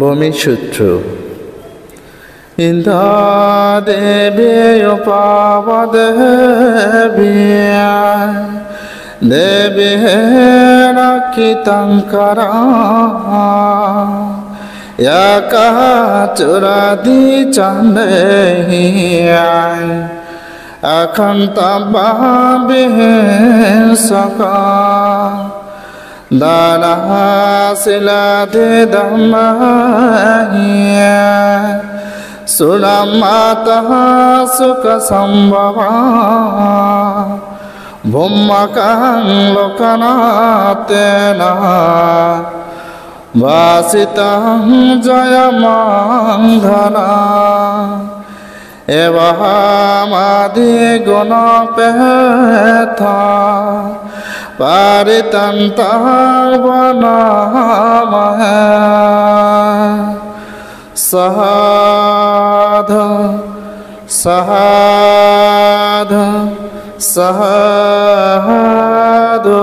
ভূমিসূত্র ইন্দা দেবী উপাব দেবী দেবী রাখিতাঙ্করা याका चुरादी चंदे अखंत बाबे सका दाना सिला दे दमाहिया सुनामाता सुख संभवा भूमकां लोकनातेना वासितं जयमांधना एवहामादि गुणपेथा परितन्तं वनामहे साधु साधु साधु